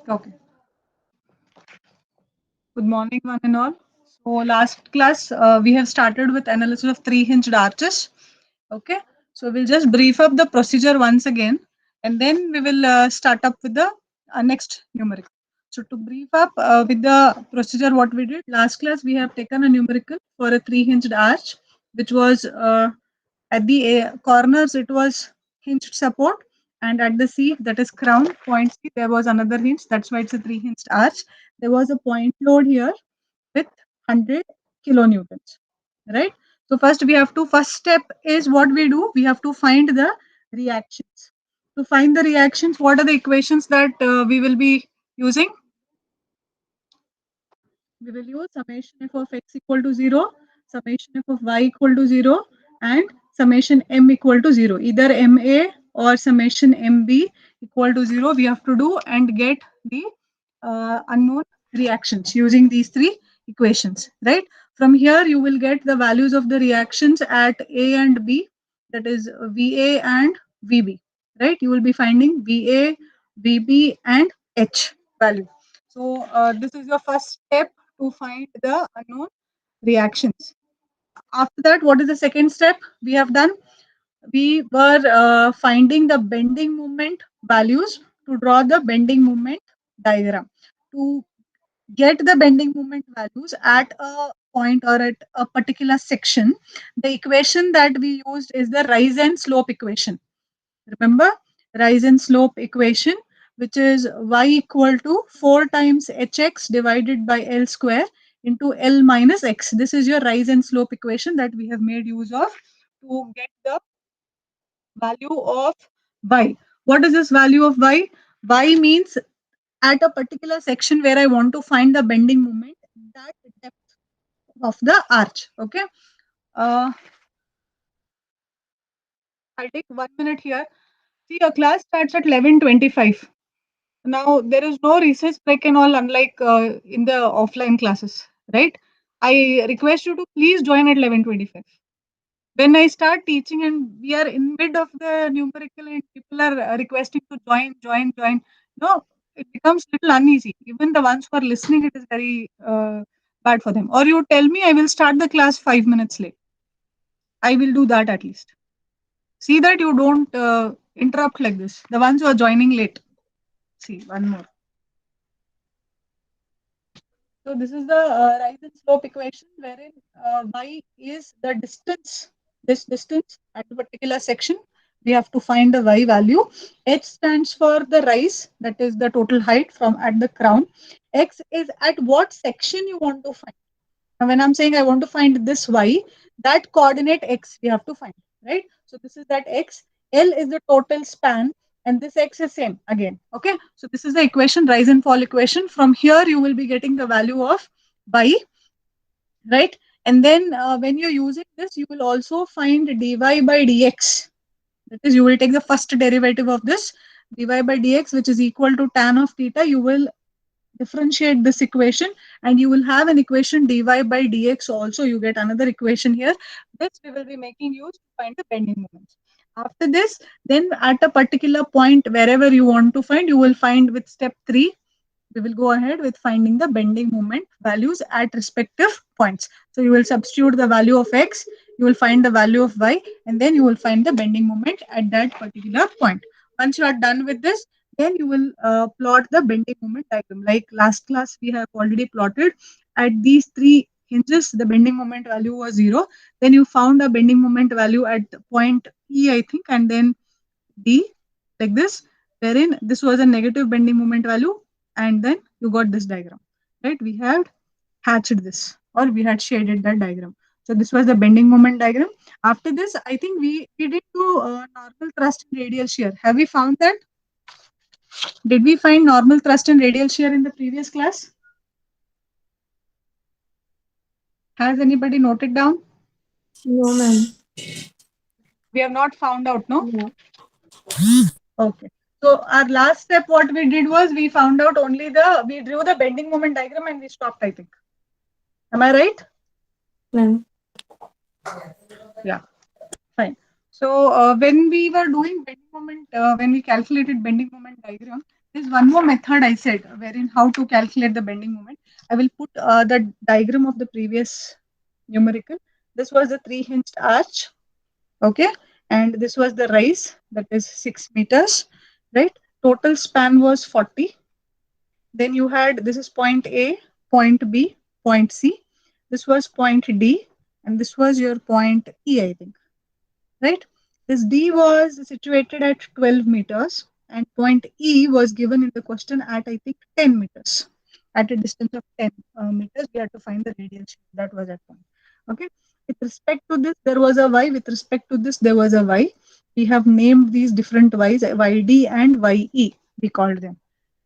Okay. Good morning, one and all. So, last class we have started with analysis of three-hinged arches. Okay. So, we'll just brief up the procedure once again, and then we will start up with the next numerical. So, to brief up with the procedure, what we did last class, we have taken a numerical for a three-hinged arch, which was at the corners, it was hinged support, and at the C, that is crown point C, there was another hinge. That's why it's a three-hinged arch. There was a point load here with 100 kilonewtons, right? So first step is what we do. We have to find the reactions. To find the reactions, what are the equations that we will be using? We will use summation f of x equal to 0, summation f of y equal to 0, and summation m equal to 0. Either ma or summation mb equal to 0 we have to do and get the unknown reactions using these three equations, right? From here you will get the values of the reactions at a and b, that is va and vb, right? You will be finding va, vb and h value. So this is your first step to find the unknown reactions. After that, what is the second step we have done? We were finding the bending moment values to draw the bending moment diagram. To get the bending moment values at a point or at a particular section, the equation that we used is the rise and slope equation. Remember, rise and slope equation, which is y equal to 4 times hx divided by L square into L minus x. This is your rise and slope equation that we have made use of to get the value of y. What is this value of y? Y means at a particular section where I want to find the bending moment, that depth of the arch. Okay. Uh, I'll take 1 minute here. See, your class starts at 11:25. Now, there is no recess break and all, unlike in the offline classes, right? I request you to please join at 11:25. When I start teaching and we are in mid of the numerical and people are requesting to join, no, it becomes little uneasy. Even the ones who are listening, it is very bad for them. Or you tell me I will start the class 5 minutes late. I will do that at least. See that you don't interrupt like this. The ones who are joining late. See, one more. So this is the rise and slope equation wherein y is the distance, this distance at a particular section. We have to find the y value. H stands for the rise, that is the total height from at the crown. X is at what section you want to find. Now, when I'm saying I want to find this y, that coordinate x we have to find, right? So this is that x. L is the total span, and this x is same again. Okay, so this is the equation, rise and fall equation. From here, you will be getting the value of y, right? And then when you're using this, you will also find dy by dx. That is, you will take the first derivative of this dy by dx, which is equal to tan of theta. You will differentiate this equation and you will have an equation dy by dx also. You get another equation here. This we will be making use to find the bending moments. After this, then at a particular point, wherever you want to find, you will find with step 3, we will go ahead with finding the bending moment values at respective points. So you will substitute the value of x, you will find the value of y, and then you will find the bending moment at that particular point. Once you are done with this, then you will plot the bending moment diagram. Like last class, we have already plotted at these three hinges, the bending moment value was 0. Then you found a bending moment value at point E, I think, and then D, like this, wherein this was a negative bending moment value, and then you got this diagram, right? We had hatched this, or we had shaded that diagram. So this was the bending moment diagram. After this, I think we did do normal thrust and radial shear. Have we found that? Did we find normal thrust and radial shear in the previous class? Has anybody noted down? No, ma'am. We have not found out, no? No. Okay. So our last step, what we did was we found out only we drew the bending moment diagram and we stopped, I think. Am I right? Ma'am. Yeah, fine. So when we were doing bending moment, when we calculated bending moment diagram, There's one more method I said, wherein how to calculate the bending moment. I will put the diagram of the previous numerical. This was the three hinged arch, okay, and this was the rise, that is 6 meters, right? Total span was 40. Then you had, this is point A, point B, point C. This was point D, and this was your point E, I think, right? This D was situated at 12 meters, and point E was given in the question at, I think, 10 meters. At a distance of 10 meters, we had to find the radial shape. That was that point. Okay. With respect to this, there was a Y. With respect to this, there was a Y. We have named these different Ys, YD and YE, we called them,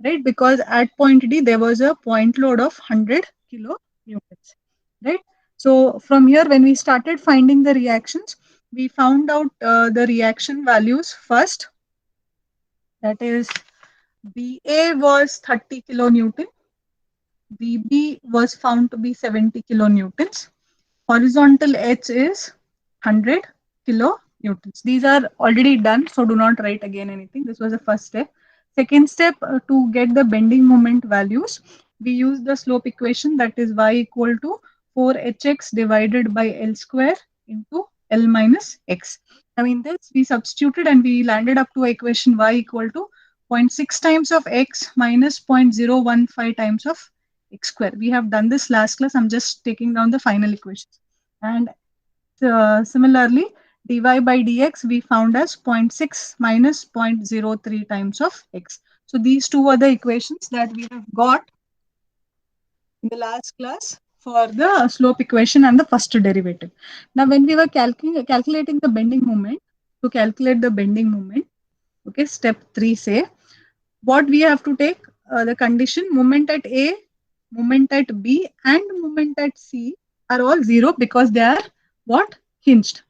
right? Because at point D, there was a point load of 100 kilonewtons, right? So from here, when we started finding the reactions, we found out the reaction values first. That is, BA was 30 kilonewton, BB was found to be 70 kilonewtons, horizontal H is 100 kilonewtons. These are already done, so do not write again anything. This was the first step. Second step, to get the bending moment values, we use the slope equation, that is y equal to 4hx divided by L square into L minus x. Now in this, we substituted and we landed up to equation y equal to zero point 0.6 times of x minus 0.015 times of x square. We have done this last class. I'm just taking down the final equations. And similarly, dy by dx we found as zero point 0.6 minus 0.03 times of x. So these two are the equations that we have got in the last class for the slope equation and the first derivative. Now, when we were calculating the bending moment, to calculate the bending moment, okay, step 3 say, what we have to take, the condition moment at A, moment at B, and moment at C are all zero because they are what? Hinged.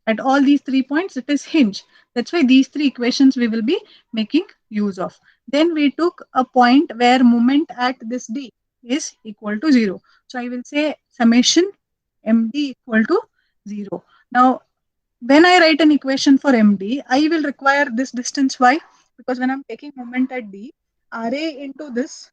At all these 3 points, it is hinged. That's why these three equations we will be making use of. Then we took a point where moment at this D is equal to 0. So I will say summation MD equal to 0. Now, when I write an equation for MD, I will require this distance Y, because when I'm taking moment at D, RA into this,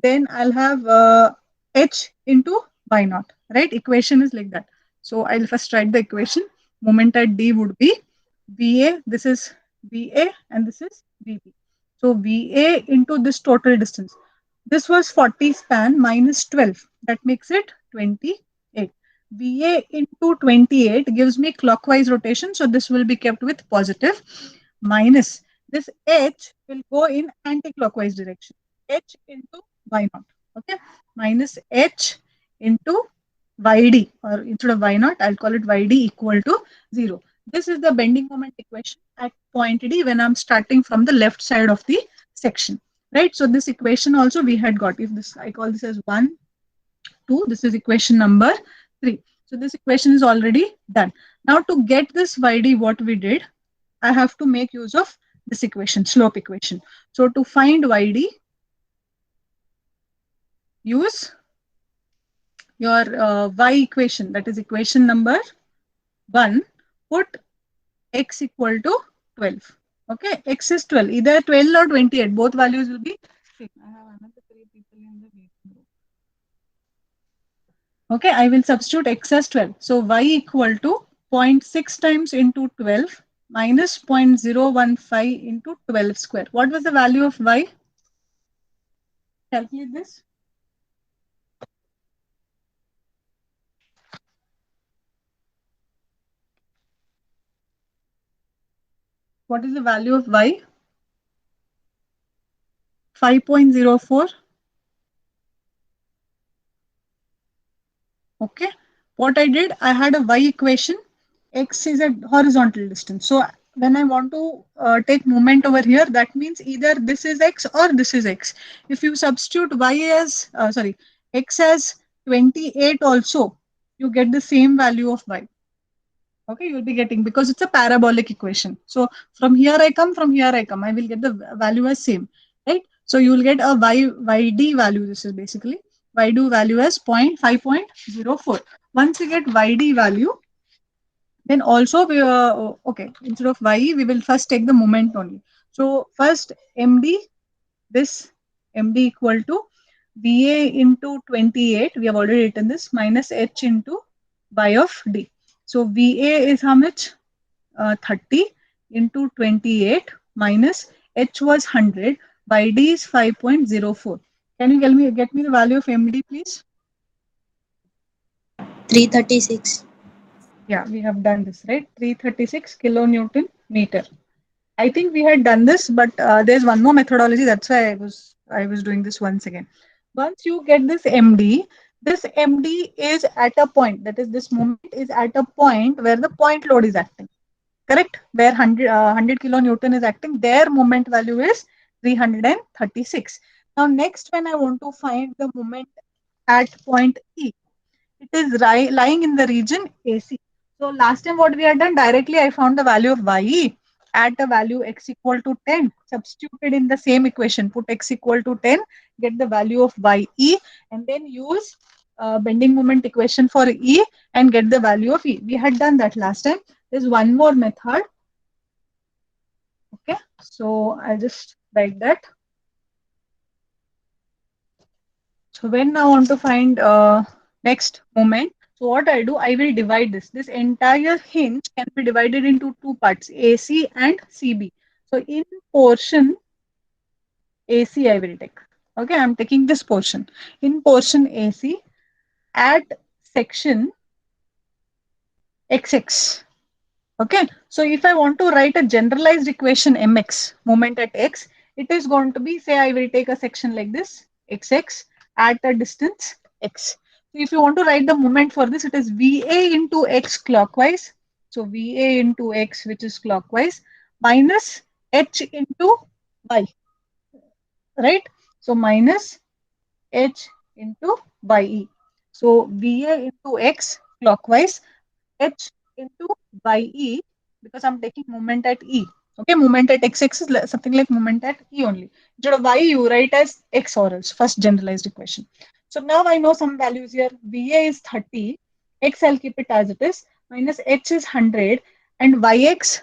then I'll have H into Y naught, right? Equation is like that. So I'll first write the equation. Moment at D would be VA, this is VA, and this is VB. So VA into this total distance. This was 40 span minus 12. That makes it 28. VA into 28 gives me clockwise rotation. So this will be kept with positive, minus this H will go in anti-clockwise direction. H into Y naught. Okay. Minus H into YD, or instead of Y naught, I'll call it YD equal to 0. This is the bending moment equation at point D when I'm starting from the left side of the section, right? So this equation also we had got. If this, I call this as 1, 2, this is equation number 3. So this equation is already done. Now to get this YD, what we did, I have to make use of this equation, slope equation. So to find YD, use your Y equation, that is equation number 1, put x equal to 12. Okay, x is 12, either 12 or 28, both values will be same. I have another 3 people in the waiting room. Okay, I will substitute x as 12. So y equal to 0.6 times into 12 minus 0.015 into 12 square. What was the value of y? Calculate this. What is the value of y? 5.04. Okay. What I did, I had a y equation. X is a horizontal distance. So when I want to take moment over here, that means either this is x or this is x. If you substitute y as, x as 28 also, you get the same value of y. Okay, you'll be getting, because it's a parabolic equation. So from here I come, from here I come, I will get the value as same, right? So you will get a yd value. This is basically yd value as 5.04. Once we get yd value, then also we okay, instead of y, we will first take the moment only. So first MD this MD equal to VA into 28, we have already written this, minus H into Y of D. So VA is how much? 30 into 28 minus H was 100, YD is 5.04. Can you get me the value of MD, please? 336. Yeah, we have done this, right? 336 kilonewton meter. I think we had done this, but there's one more methodology. That's why I was doing this once again. Once you get this MD is at a point, that is, this moment is at a point where the point load is acting. Correct? Where 100 kilonewton is acting, their moment value is 336. Now, next, when I want to find the moment at point E, it is lying in the region AC. So last time what we had done, directly I found the value of YE at the value x equal to 10, substituted in the same equation, put x equal to 10, get the value of YE, and then use bending moment equation for E and get the value of E. We had done that last time. There's one more method. Okay, so I'll just write that. So when I want to find next moment, so what I do, I will divide this. This entire hinge can be divided into two parts, AC and CB. So in portion AC, I will take. Okay, I'm taking this portion. In portion AC, at section XX. Okay, so if I want to write a generalized equation mx, moment at x, it is going to be, say, I will take a section like this, xx, at a distance x. So if you want to write the moment for this, it is VA into x clockwise. So VA into x, which is clockwise, minus h into y, right? So minus h into ye. So VA into x clockwise, h into ye, because I'm taking moment at E. Okay, moment at x is something like moment at E only. Instead of y, you write as x or else, first generalized equation. So now I know some values here. VA is 30, x I'll keep it as it is, minus h is 100, and yx,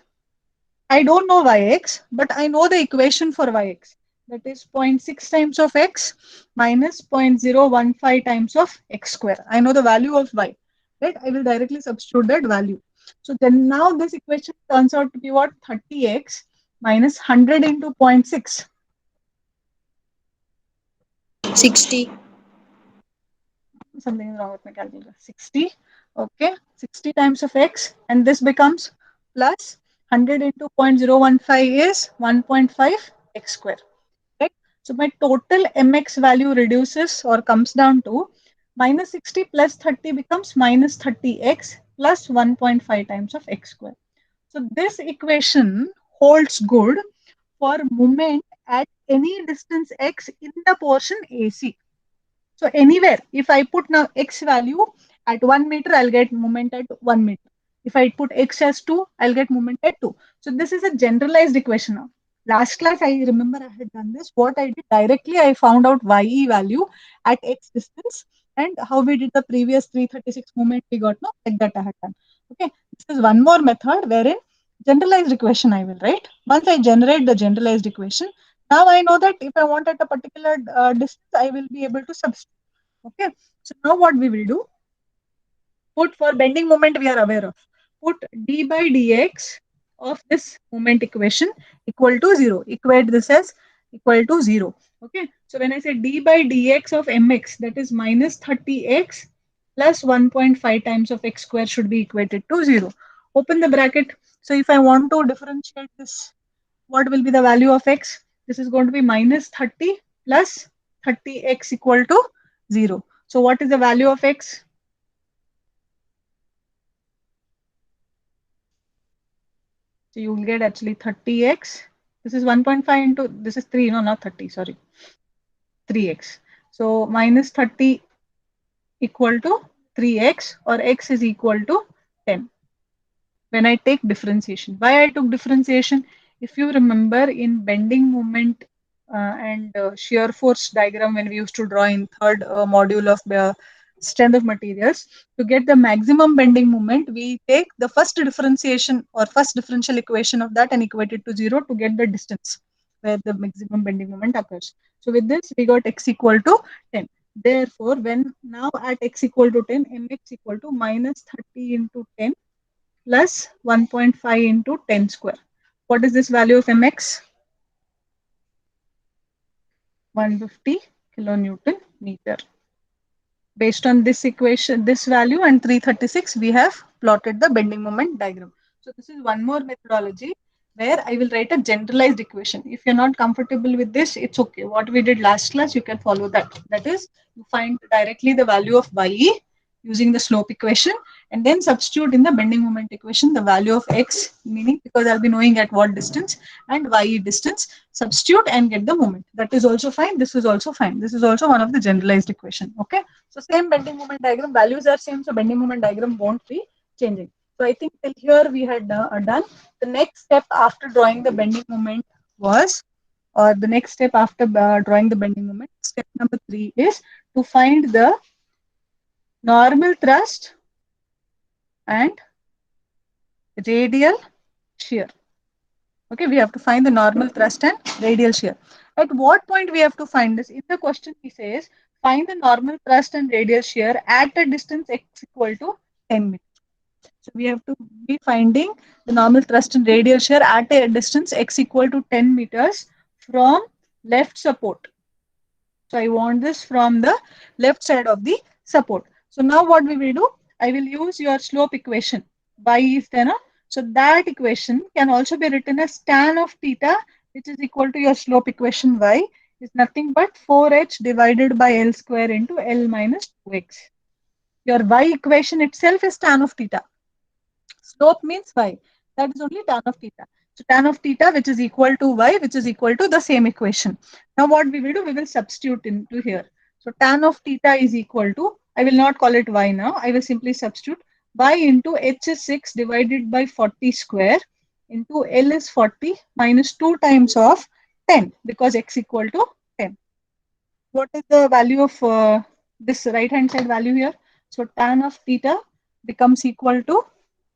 I don't know yx, but I know the equation for yx. That is zero point 0.6 times of x minus 0.015 times of x square. I know the value of y, right? I will directly substitute that value. So then now this equation turns out to be what? 30x minus 100 into 0.6. 60. Something is wrong with my calculator. 60. Okay. 60 times of x. And this becomes plus 100 into 0.015 is 1.5 x square. Right? So my total mx value reduces or comes down to minus 60 plus 30 becomes minus 30x plus 1.5 times of x square. So this equation holds good for moment at any distance x in the portion AC. So anywhere, if I put now x value at 1 meter, I'll get moment at 1 meter. If I put x as 2, I'll get moment at 2. So this is a generalized equation now. Last class, I remember I had done this. What I did directly, I found out YE value at x distance and how we did the previous 336 moment we got now, like that I had done. Okay, this is one more method wherein generalized equation I will write. Once I generate the generalized equation, now I know that if I want at a particular distance, I will be able to substitute. Okay, so now what we will do, put for bending moment we are aware of, put d by dx of this moment equation equal to 0. Equate this as equal to 0. Okay, so when I say d by dx of mx, that is minus 30x plus 1.5 times of x square should be equated to 0. Open the bracket. So if I want to differentiate this, what will be the value of x? This is going to be minus 30 plus 30x equal to 0. So what is the value of x? So you will get actually 30x. This is 1.5 into, this is 3, no, not 30, sorry. 3x. So minus 30 equal to 3x, or x is equal to 10. When I take differentiation. Why I took differentiation? If you remember in bending moment and shear force diagram, when we used to draw in third module of the strength of materials, to get the maximum bending moment, we take the first differentiation or first differential equation of that and equate it to 0 to get the distance, where the maximum bending moment occurs. So with this, we got x equal to 10. Therefore, when now at x equal to 10, mx equal to minus 30 into 10 plus 1.5 into 10 square. What is this value of mx? 150 kilonewton meter. Based on this equation, this value and 336, we have plotted the bending moment diagram. So this is one more methodology where I will write a generalized equation. If you're not comfortable with this, it's okay. What we did last class, you can follow that. That is, you find directly the value of ye using the slope equation and then substitute in the bending moment equation the value of x, meaning because I'll be knowing at what distance, and y distance, substitute and get the moment. That is also fine. This is also fine. This is also one of the generalized equation. Okay. So same bending moment diagram, values are same, so bending moment diagram won't be changing. So I think till here we had done. The next step after drawing the bending moment was, or the next step after drawing the bending moment, step number 3 is to find the normal thrust and radial shear. Okay, we have to find the normal thrust and radial shear. At what point we have to find this? In the question, he says, find the normal thrust and radial shear at a distance x equal to 10 meters. So we have to be finding the normal thrust and radial shear at a distance x equal to 10 meters from left support. So I want this from the left side of the support. So now what we will do, I will use your slope equation. Y is 10. So that equation can also be written as tan of theta, which is equal to your slope equation y, is nothing but 4h divided by L square into L minus 2x. Your y equation itself is tan of theta. Slope means y. That is only tan of theta. So tan of theta, which is equal to y, which is equal to the same equation. Now what we will do, we will substitute into here. So tan of theta is equal to, I will not call it y now, I will simply substitute y into h is 6 divided by 40 square into L is 40 minus 2 times of 10 because x equal to 10. What is the value of this right hand side value here? So tan of theta becomes equal to,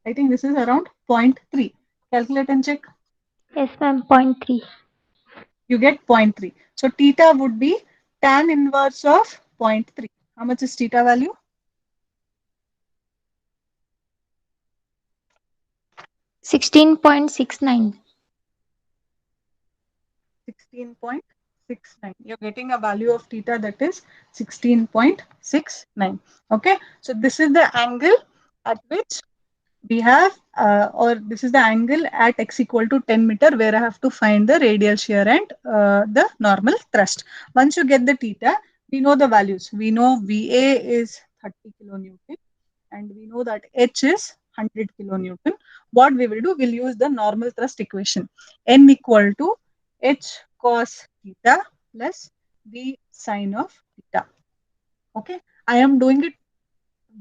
I think this is around 0.3. Calculate and check. Yes, ma'am. 0.3. You get 0.3. So theta would be tan inverse of 0.3. How much is theta value? 16.69. 16.69. You're getting a value of theta that is 16.69. Okay. So this is the angle at which we have, or this is the angle at x equal to 10 meter where I have to find the radial shear and the normal thrust. Once you get the theta, we know the values. We know VA is 30 kilonewton and we know that H is 100 kilonewton. What we will do, we'll use the normal thrust equation. N equal to H cos theta plus V sine of theta. Okay, I am doing it.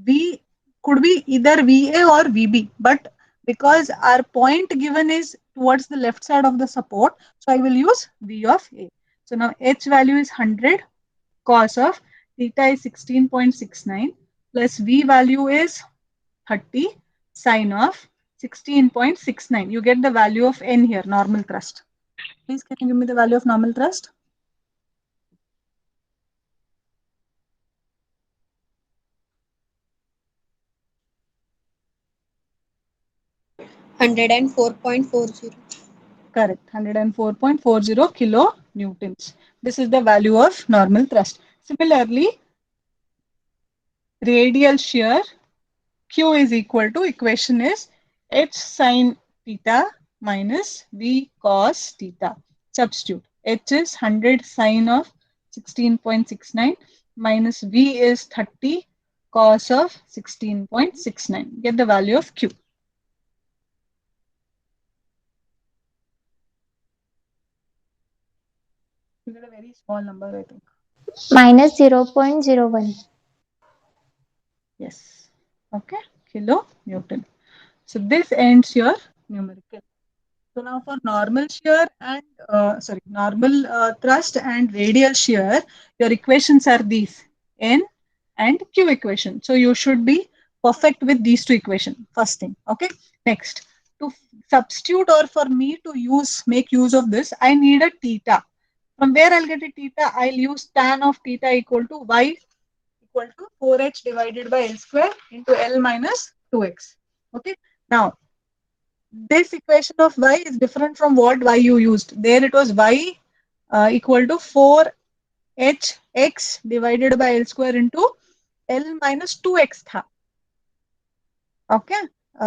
V could be either VA or VB, but because our point given is towards the left side of the support, so I will use V of A. So now H value is 100, cos of theta is 16.69 plus V value is 30, sine of 16.69. You get the value of N here, normal thrust. Please can you give me the value of normal thrust? 104.40. Correct, 104.40 kilonewtons. This is the value of normal thrust. Similarly, radial shear Q is equal to, equation is H sine theta minus V cos theta. Substitute. H is 100 sine of 16.69 minus V is 30 cos of 16.69. Get the value of Q. You get a very small number, I think. Minus 0.01. Yes. Okay. Kilonewton. So this ends your numerical. So now for normal shear and normal thrust and radial shear, your equations are these, N and Q equation. So you should be perfect with these two equations. First thing. Okay. Next, to substitute or for me to make use of this, I need a theta. From where I'll get a theta? I'll use tan of theta equal to y equal to 4h divided by L square into L minus 2x. Okay. Now, this equation of y is different from what y you used. There it was y equal to 4hx divided by L square into L minus 2x tha. Okay.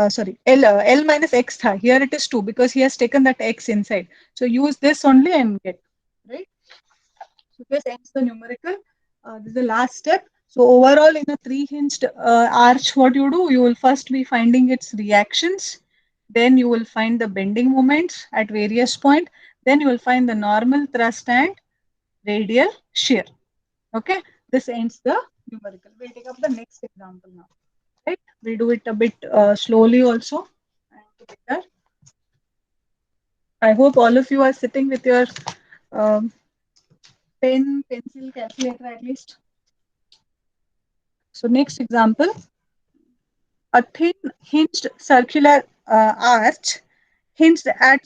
Sorry, L minus x tha. Here it is 2 because he has taken that x inside. So use this only and get, right? So this ends the numerical. This is the last step. So overall in a three-hinged arch, what you do, you will first be finding its reactions. Then you will find the bending moments at various points. Then you will find the normal thrust and radial shear. Okay. This ends the numerical. We'll take up the next example now. Right? We'll do it a bit slowly also. I hope all of you are sitting with your um, pen, pencil, calculator at least. So next example, a thin hinged circular arch hinged at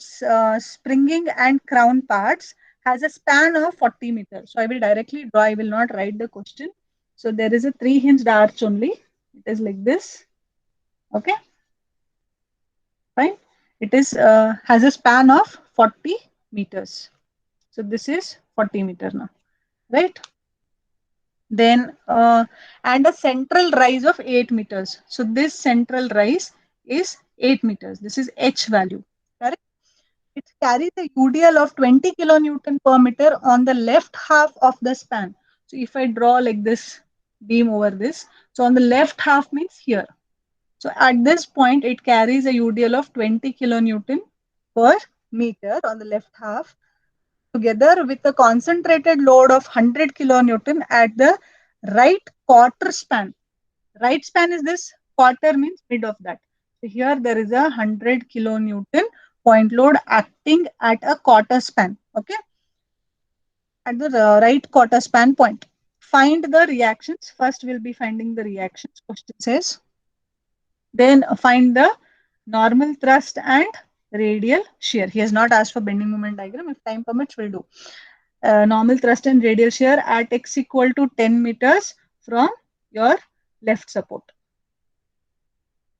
springing and crown parts has a span of 40 meters. So I will directly draw, I will not write the question. So there is a three hinged arch only. It is like this. Okay. Fine. It is has a span of 40 meters. So this is 40 meter now, right? Then and a central rise of 8 meters. So this central rise is 8 meters. This is H value. Correct? It carries a UDL of 20 kilonewton per meter on the left half of the span. So if I draw like this beam over this, so on the left half means here. So at this point, it carries a UDL of 20 kilonewton per meter on the left half, together with a concentrated load of 100 kilonewton at the right quarter span. Right span is this, quarter means mid of that. So here there is a 100 kilonewton point load acting at a quarter span. Okay, at the right quarter span point. Find the reactions. First we'll be finding the reactions, question says. Then find the normal thrust and radial shear. He has not asked for bending moment diagram. If time permits, we'll do. Normal thrust and radial shear at x equal to 10 meters from your left support.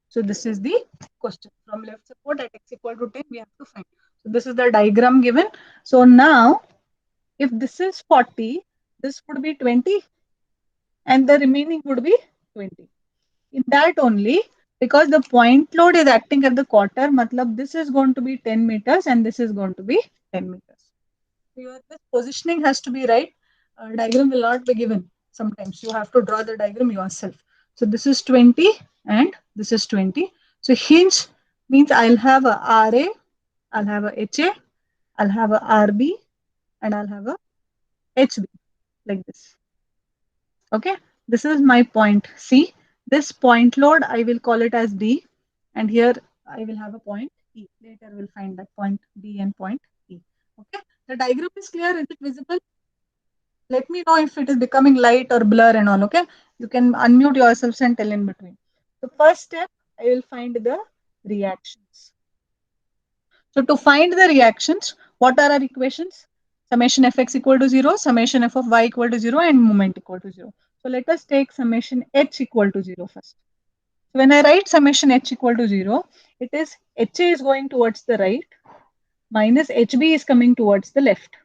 So this is the question. From left support at x equal to 10, we have to find. So this is the diagram given. So now, if this is 40, this would be 20 and the remaining would be 20. In that only, because the point load is acting at the quarter, matlab this is going to be 10 meters and this is going to be 10 meters. So this positioning has to be right. Diagram will not be given. Sometimes you have to draw the diagram yourself. So this is 20 and this is 20. So hinge means I'll have a RA, I'll have a HA, I'll have a RB, and I'll have a HB like this. Okay, this is my point C. This point load, I will call it as D. And here I will have a point E. Later we'll find that point D and point E. Okay, the diagram is clear. Is it visible? Let me know if it is becoming light or blur and all. Okay, you can unmute yourselves and tell in between. The first step, I will find the reactions. So to find the reactions, what are our equations? Summation fx equal to 0, summation f of y equal to 0, and moment equal to 0. So let us take summation h equal to 0 first. So when I write summation h equal to 0, it is HA is going towards the right minus HB is coming towards the left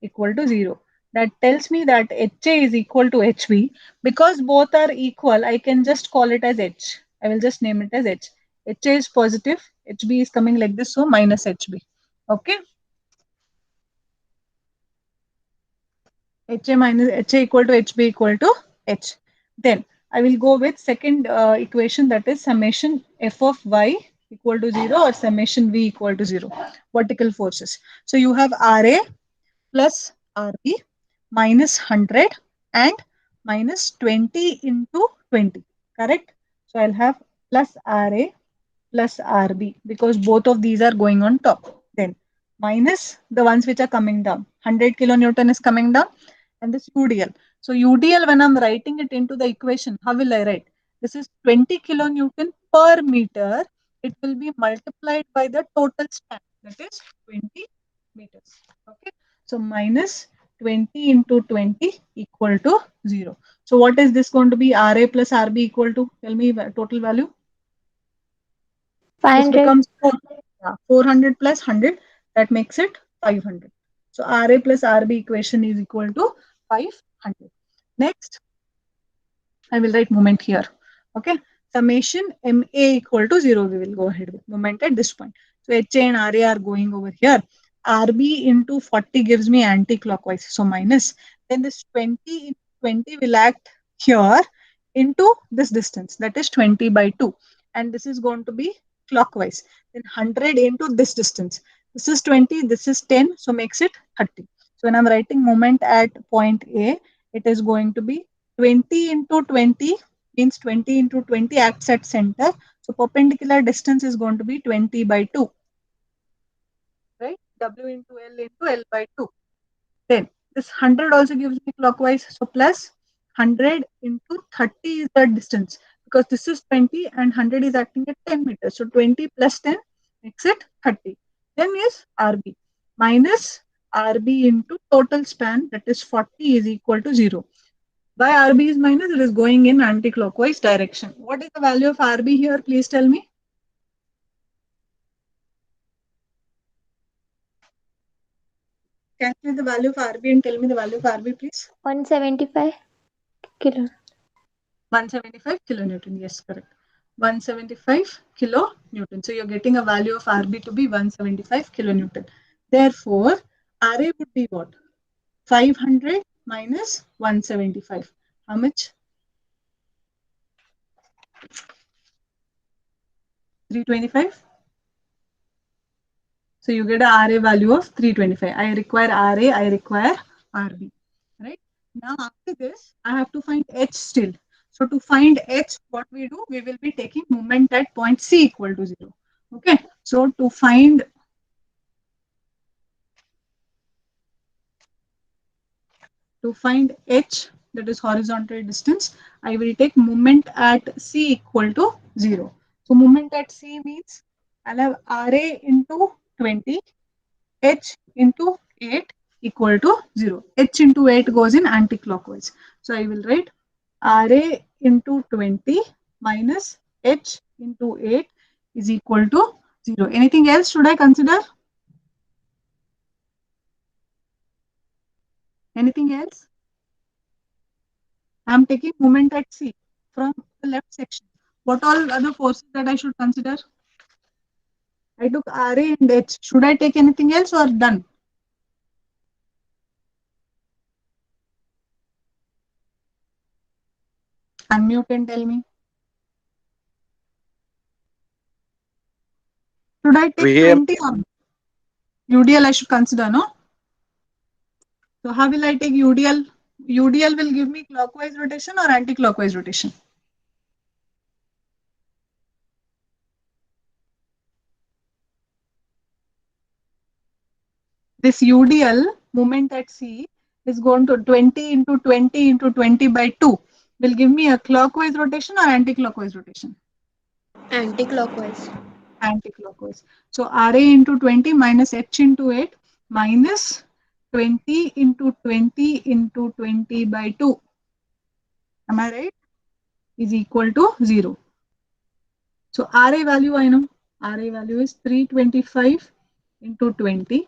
equal to 0. That tells me that HA is equal to HB. Because both are equal, I can just call it as H. I will just name it as H. HA is positive, HB is coming like this, so minus HB. Okay. HA minus HA equal to HB equal to H. Then I will go with second equation, that is summation f of y equal to 0 or summation v equal to 0. Vertical forces. So you have RA plus RB minus 100 and minus 20 into 20. Correct? So I'll have plus RA plus RB because both of these are going on top. Then minus the ones which are coming down. 100 kilonewton is coming down and this UDL. So UDL, when I'm writing it into the equation, how will I write? This is 20 kilonewton per meter it will be multiplied by the total span, that is 20 meters. Okay, so minus 20 into 20 equal to 0. So what is this going to be? RA plus RB equal to, tell me total value. This 500. becomes 400 plus 100, that makes it 500. So RA plus RB equation is equal to 500. Next, I will write moment here. Okay, summation MA equal to 0. We will go ahead with moment at this point. So HA and RA are going over here. RB into 40 gives me anti-clockwise. So minus. Then this 20 into 20 will act here into this distance. That is 20 by 2. And this is going to be clockwise. Then 100 into this distance. This is 20. This is 10. So makes it 30. So when I'm writing moment at point A, it is going to be 20 into 20 means 20 into 20 acts at center. So perpendicular distance is going to be 20 by 2. Right? W into L by 2. Then this 100 also gives me clockwise. So plus 100 into 30 is the distance. Because this is 20 and 100 is acting at 10 meters. So 20 plus 10 makes it 30. Then is RB. Minus RB into total span, that is 40, is equal to 0. Why RB is minus? It is going in anti-clockwise direction. What is the value of RB here? Please tell me. Calculate the value of RB and tell me the value of RB, please. 175 kilo. 175 kilonewton. Yes, correct. 175 kilonewton. So you're getting a value of RB to be 175 kilonewton. Therefore, RA would be what? 500 minus 175. How much? 325. So you get a RA value of 325. I require RA, I require RB. Right? Now after this, I have to find H still. So to find H, what we do, we will be taking moment at point C equal to 0. Okay. So to find H, that is horizontal distance, I will take moment at C equal to 0. So moment at C means I'll have RA into 20, H into 8 equal to 0. H into 8 goes in anti-clockwise. So I will write RA into 20 minus H into 8 is equal to 0. Anything else should I consider? Anything else? I am taking moment at C from the left section. What all other forces that I should consider? I took RA and H. Should I take anything else or done? Unmute and tell me. Should I take 20 or UDL I should consider, no? So how will I take UDL? UDL will give me clockwise rotation or anti-clockwise rotation? This UDL, moment at C, is going to 20 into 20 into 20 by 2. Will give me a clockwise rotation or anti-clockwise rotation? Anti-clockwise. Anti-clockwise. So RA into 20 minus H into 8 minus 20 into 20 into 20 by 2. Am I right? Is equal to 0. So RA value I know. RA value is 325 into 20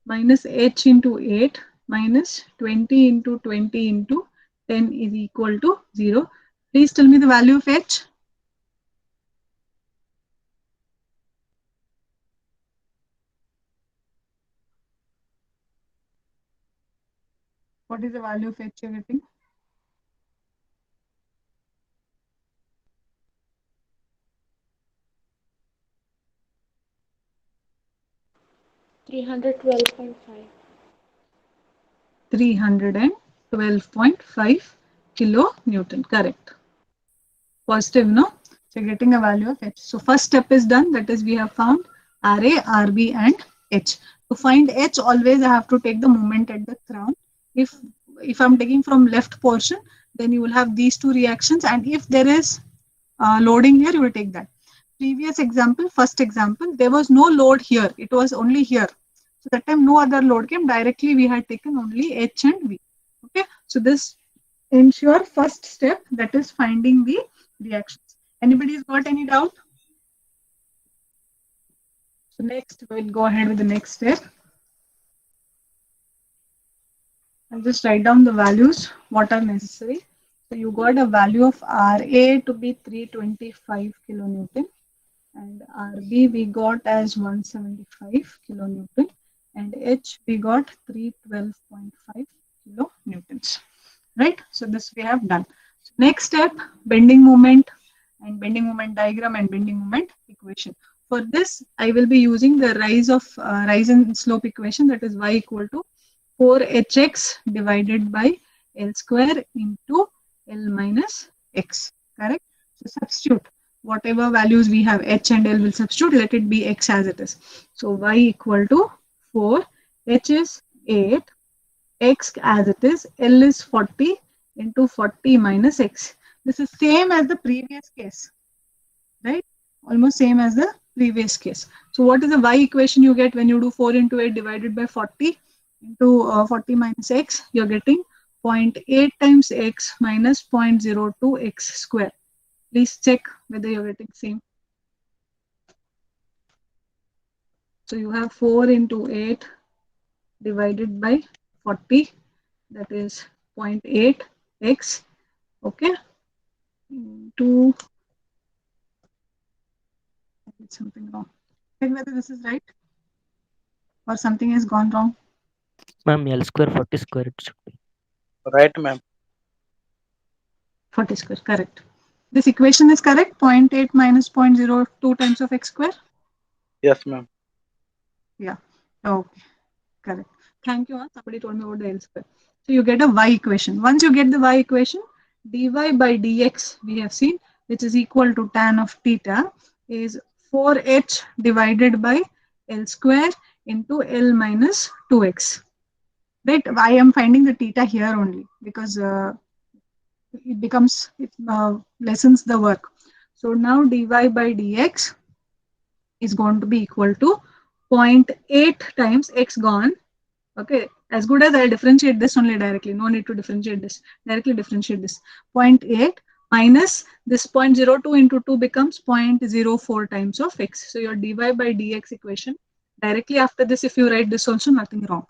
minus H into 8 minus 20 into 20 into 10 is equal to 0. Please tell me the value of H. What is the value of H you're getting? $312.5. 312.5 kilonewton. Correct. Positive, no? So you're getting a value of H. So first step is done. That is, we have found RA, RB, and H. To find H, always I have to take the moment at the crown. If I'm taking from left portion, then you will have these two reactions. And if there is loading here, you will take that. previous example, first example, there was no load here. It was only here. So that time no other load came. Directly we had taken only H and V. Okay. So this ensure first step, that is finding the reactions. Anybody's got any doubt? So next we'll go ahead with the next step. I'll just write down the values what are necessary. So you got a value of Ra to be 325 kilonewton, and Rb we got as 175 kilonewton, and H we got 312.5 kilonewtons. Right? So this we have done. So next step, bending moment and bending moment diagram and bending moment equation. For this, I will be using the rise and slope equation, that is y equal to 4hx divided by L square into L minus x. Correct? So substitute whatever values we have, h and L will substitute, let it be x as it is. So y equal to 4, h is 8, x as it is, L is 40 into 40 minus x. This is same as the previous case, right? Almost same as the previous case. So what is the y equation you get when you do 4 into 8 divided by 40 into 40 minus x? You're getting 0.8 times x minus 0.02 x square. Please check whether you're getting same. So you have 4 into 8 divided by 40, that is 0.8 x, okay, into something wrong. Check whether this is right or something has gone wrong. Ma'am, L square 40 square it should be. Right, ma'am. 40 square, correct. This equation is correct, 0.8 minus 0.02 times of x square. Yes, ma'am. Yeah, okay, correct. Thank you. Somebody told me about the L square. So you get a y equation. Once you get the y equation, dy by dx we have seen, which is equal to tan of theta, is 4h divided by L square into L minus 2x. Right? I am finding the theta here only because it becomes, it lessens the work. So now dy by dx is going to be equal to 0.8 times x gone. Okay, as good as I differentiate this only directly, no need to differentiate this, directly differentiate this. 0.8 minus this 0.02 into 2 becomes 0.04 times of x. So your dy by dx equation, directly after this, if you write this also, nothing wrong.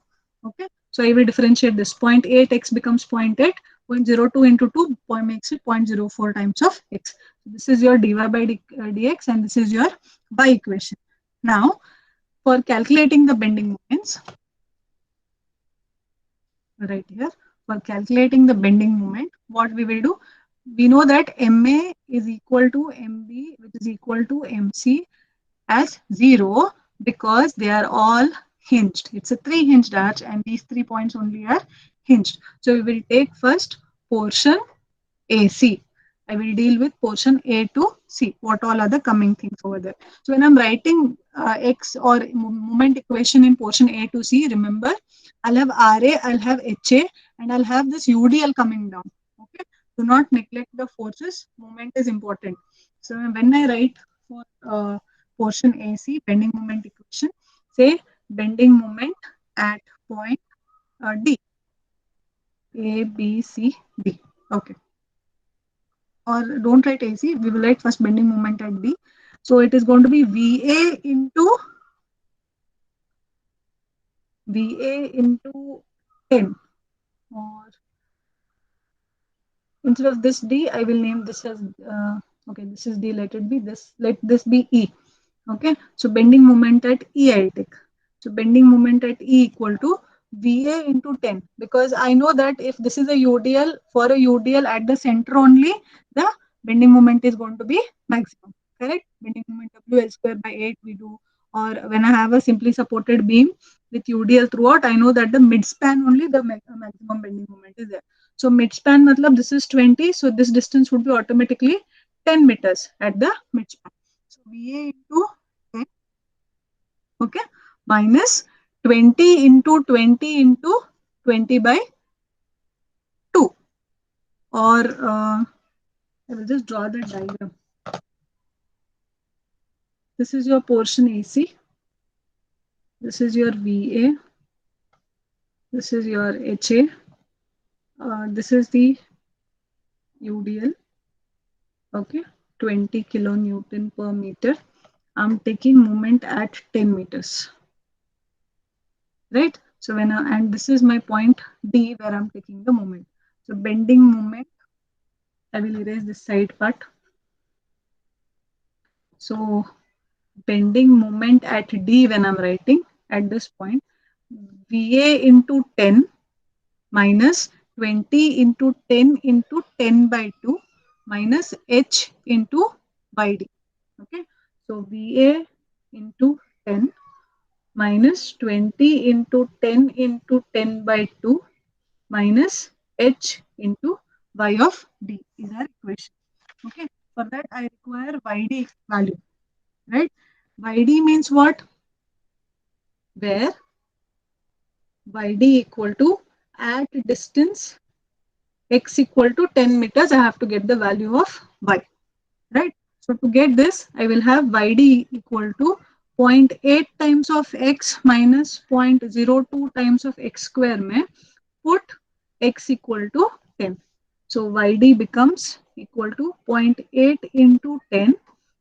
Okay, so I will differentiate this. 0.8 x becomes 0.8, 0.02 into 2 makes it 0.04 times of x. So this is your dy by dx and this is your y equation. Now, for calculating the bending moments, right here, for calculating the bending moment, what we will do, we know that MA is equal to MB, which is equal to MC as 0 because they are all hinged. It's a 3 hinged arch and these 3 points only are hinged. So we will take first portion AC. I will deal with portion A to C. What all are the coming things over there? So when I'm writing X or moment equation in portion A to C, remember, I'll have RA, I'll have HA, and I'll have this UDL coming down. Okay. Do not neglect the forces. Moment is important. So when I write for portion AC, bending moment equation, say bending moment at point D. A, B, C, D. Okay. Or don't write AC, we will write first bending moment at D. So it is going to be VA into 10, or instead of this D, I will name this as, okay, this is D, let it be this, let this be E. Okay, so bending moment at E I'll take. So bending moment at E equal to VA into 10, because I know that if this is a UDL, for a UDL at the center only, the bending moment is going to be maximum, correct? Bending moment WL square by 8 we do, or when I have a simply supported beam with UDL throughout, I know that the midspan only the maximum bending moment is there. So midspan matlab this is 20, so this distance would be automatically 10 meters at the midspan. So VA into 10, okay, minus 20 into 20 into 20 by 2, or I will just draw the diagram. This is your portion AC. This is your VA. This is your HA. This is the UDL. Okay, 20 kilonewton per meter. I'm taking moment at 10 meters. Right? So and this is my point D where I'm taking the moment. So bending moment, I will erase this side part. So bending moment at D when I'm writing at this point, VA into 10 minus 20 into 10 into 10 by 2 minus H into YD. Okay, so VA into 10 minus 20 into 10 into 10 by 2 minus H into Y of D is our equation. Okay, for that I require YD value, right? YD means what? Where YD equal to at distance x equal to 10 meters, I have to get the value of y, right? So to get this, I will have YD equal to 0.8 times of x minus 0.02 times of x square mein put x equal to 10. So YD becomes equal to 0.8 into 10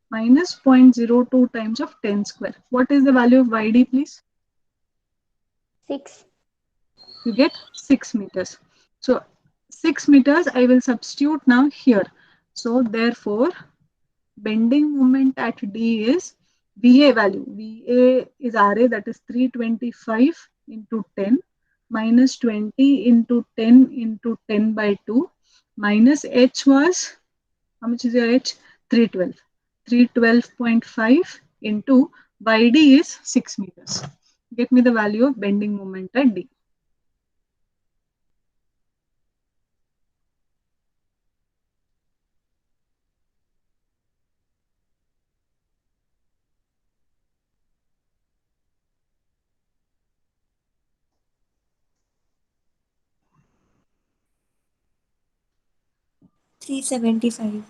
minus 0.02 times of 10 square. What is the value of YD, please? 6. You get 6 meters. So 6 meters I will substitute now here. So therefore, bending moment at D is VA value. VA is RA, that is 325 into 10 minus 20 into 10 into 10 by 2 minus H was, how much is your H? 312. 312.5 into YD is 6 meters. Get me the value of bending moment at D. $375.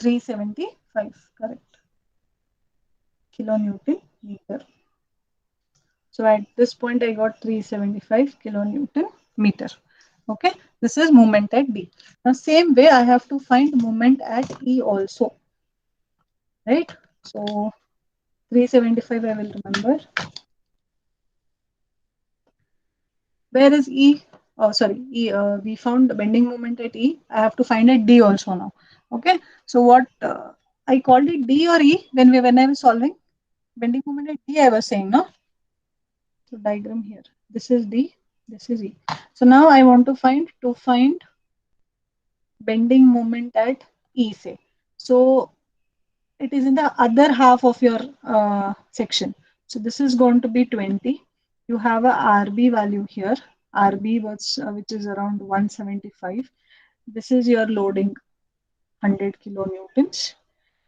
375, correct. Kilonewton meter. So at this point, I got 375 kilonewton meter. Okay, this is moment at D. Now, same way, I have to find moment at E also. Right? So 375, I will remember. Where is E? Oh, sorry, E. We found the bending moment at E. I have to find at D also now. Okay, so what I called it D or E when I was solving bending moment at D, I was saying, no? So diagram here. This is D, this is E. So now I want to find bending moment at E, say. So it is in the other half of your section. So this is going to be 20. You have a RB value here. RB was which is around 175. This is your loading 100 kilonewtons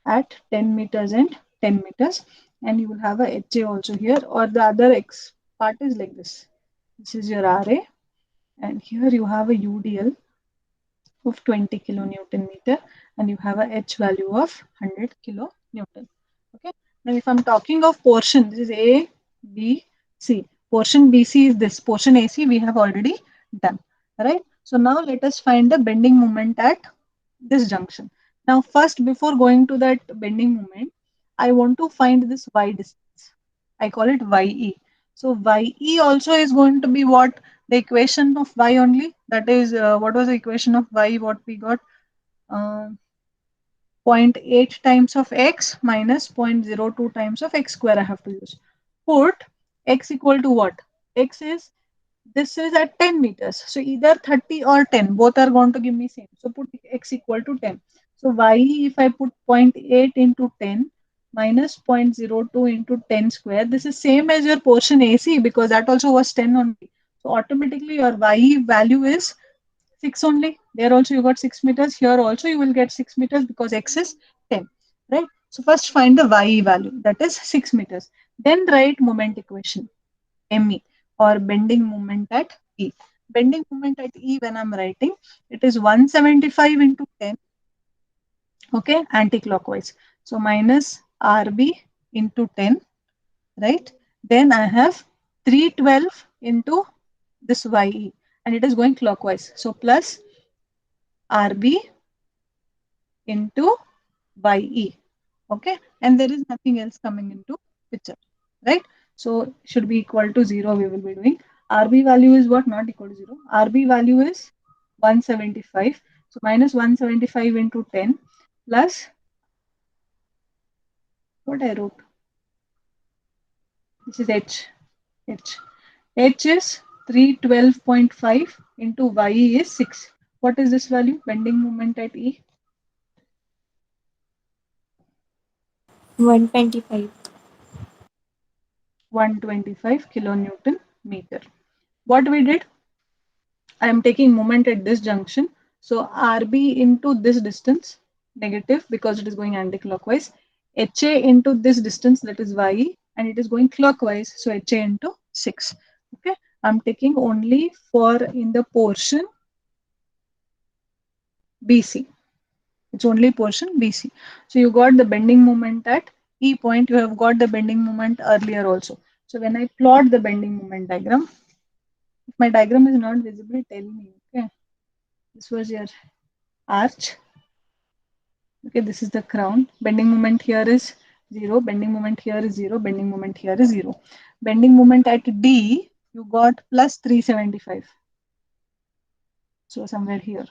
at 10 meters and 10 meters, and you will have a HA also here, or the other X part is like this. This is your RA, and here you have a UDL of 20 kilonewton meter, and you have a H value of 100 kilonewton. Okay. Now, if I'm talking of portion, this is A, B, C. Portion BC is this. Portion AC we have already done. Right. So now let us find the bending moment at this junction. Now, first, before going to that bending moment, I want to find this y distance. I call it YE. So YE also is going to be what? The equation of y only. That is, what was the equation of y? What we got? 0.8 times of x minus 0.02 times of x square I have to use. Put x equal to what? X is, this is at 10 meters. So either 30 or 10, both are going to give me same. So put x equal to 10. So y, if I put 0.8 into 10 minus 0.02 into 10 square, this is same as your portion AC because that also was 10 only. So automatically your y value is 6 only. There also you got 6 meters. Here also you will get 6 meters because x is 10. Right? So first find the y value, that is 6 meters. Then write moment equation, ME, or bending moment at E. Bending moment at E, when I'm writing, it is 175 into 10, okay, anti-clockwise. So minus RB into 10, right? Then I have 312 into this YE, and it is going clockwise. So plus RB into YE. Okay, and there is nothing else coming into picture, right? So should be equal to 0 we will be doing. RB value is what? Not equal to 0. RB value is 175. So minus 175 into 10 plus what I wrote. This is H. H is 312.5 into YE is 6. What is this value? Bending moment at E? 125. 125 kilonewton meter. What we did? I am taking moment at this junction. So RB into this distance, negative because it is going anti-clockwise. HA into this distance, that is YE, and it is going clockwise. So HA into 6. Okay, I'm taking only for in the portion BC. It's only portion BC. So you got the bending moment at E point. You have got the bending moment earlier also. So when I plot the bending moment diagram, if my diagram is not visible, tell me. Okay, this was your arch. Okay, this is the crown. Bending moment here is 0. Bending moment here is 0. Bending moment here is 0. Bending moment at D, you got plus 375. So somewhere here,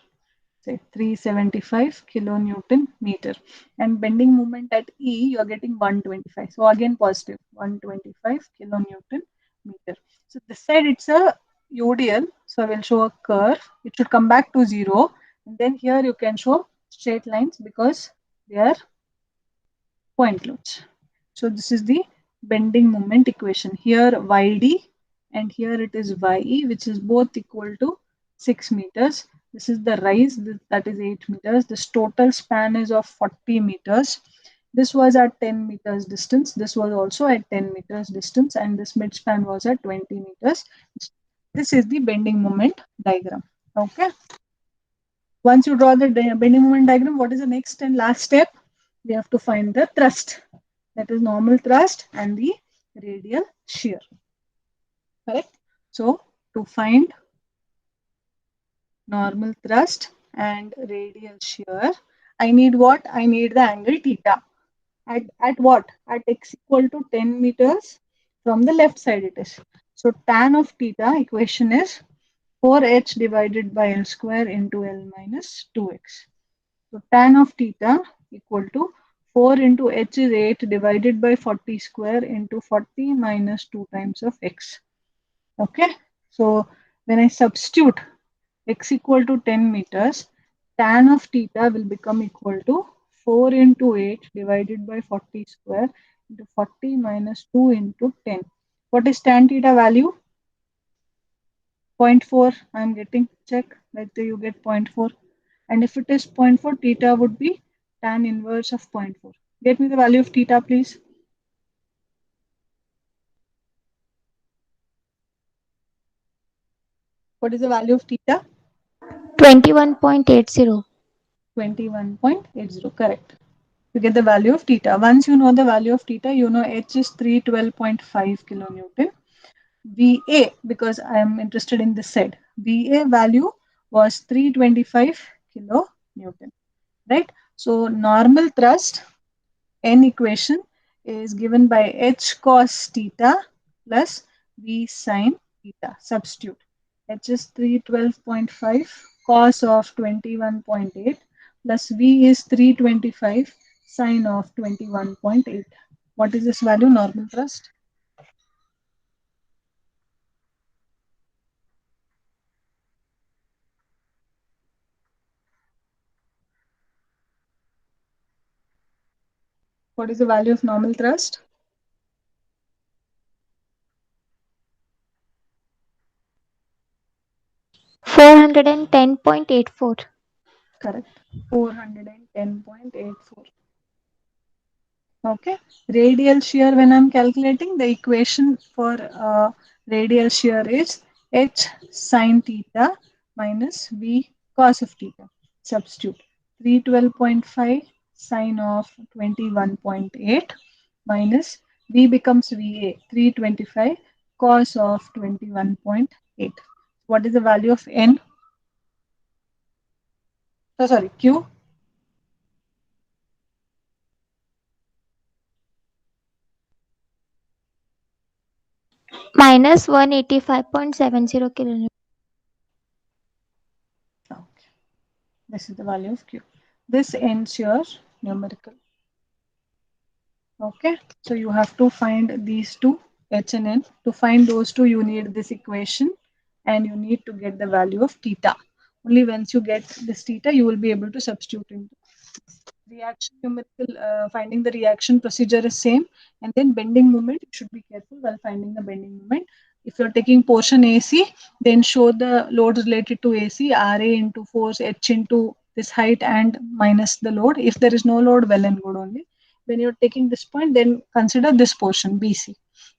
say 375 kilonewton meter. And bending moment at E, you are getting 125. So again positive, 125 kilonewton meter. So this side it's a UDL. So I will show a curve. It should come back to 0. And then here you can show straight lines because they are point loads. So this is the bending moment equation. Here YD and here it is YE, which is both equal to 6 meters. This is the rise, that is 8 meters. This total span is of 40 meters. This was at 10 meters distance. This was also at 10 meters distance, and this mid span was at 20 meters. This is the bending moment diagram. Okay. Once you draw the bending moment diagram, what is the next and last step? We have to find the thrust. That is normal thrust and the radial shear. Correct? So to find normal thrust and radial shear, I need what? I need the angle theta. At what? At x equal to 10 meters from the left side it is. So tan of theta equation is 4h divided by L square into L minus 2x. So tan of theta equal to 4 into h is 8 divided by 40 square into 40 minus 2 times of x. Okay. So when I substitute x equal to 10 meters, tan of theta will become equal to 4 into 8 divided by 40 square into 40 minus 2 into 10. What is tan theta value? 0.4. I am getting, check whether you get 0.4. And if it is 0.4, theta would be tan inverse of 0.4. Get me the value of theta, please. What is the value of theta? 21.80. 21.80, correct. You get the value of theta. Once you know the value of theta, you know H is 312.5 kilonewton. VA, because I am interested in this side, VA value was 325 kilonewton, right? So normal thrust N equation is given by H cos theta plus V sin theta. Substitute. H is 312.5 cos of 21.8 plus V is 325 sine of 21.8. What is this value? Normal thrust. What is the value of normal thrust? $410.84. Correct. 410.84. Okay. Radial shear, when I'm calculating, the equation for radial shear is H sine theta minus V cos of theta. Substitute. 312.5 sine of 21.8 minus V becomes VA 325 cos of 21.8. What is the value of N? Oh, sorry, Q. minus 185.70 kilonewton. Okay. This is the value of Q. This ends your numerical. Okay, so you have to find these two, H and N. To find those two, you need this equation and you need to get the value of theta. Only once you get this theta, you will be able to substitute into reaction numerical. Finding the reaction procedure is same, and then bending moment, you should be careful while finding the bending moment. If you're taking portion AC, then show the loads related to AC, RA into force, H into this height and minus the load. If there is no load, well and good only. When you're taking this point, then consider this portion BC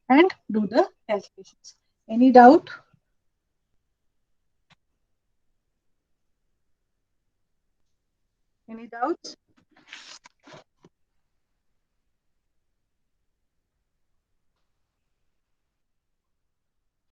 and do the calculations. Any doubt? Any doubts?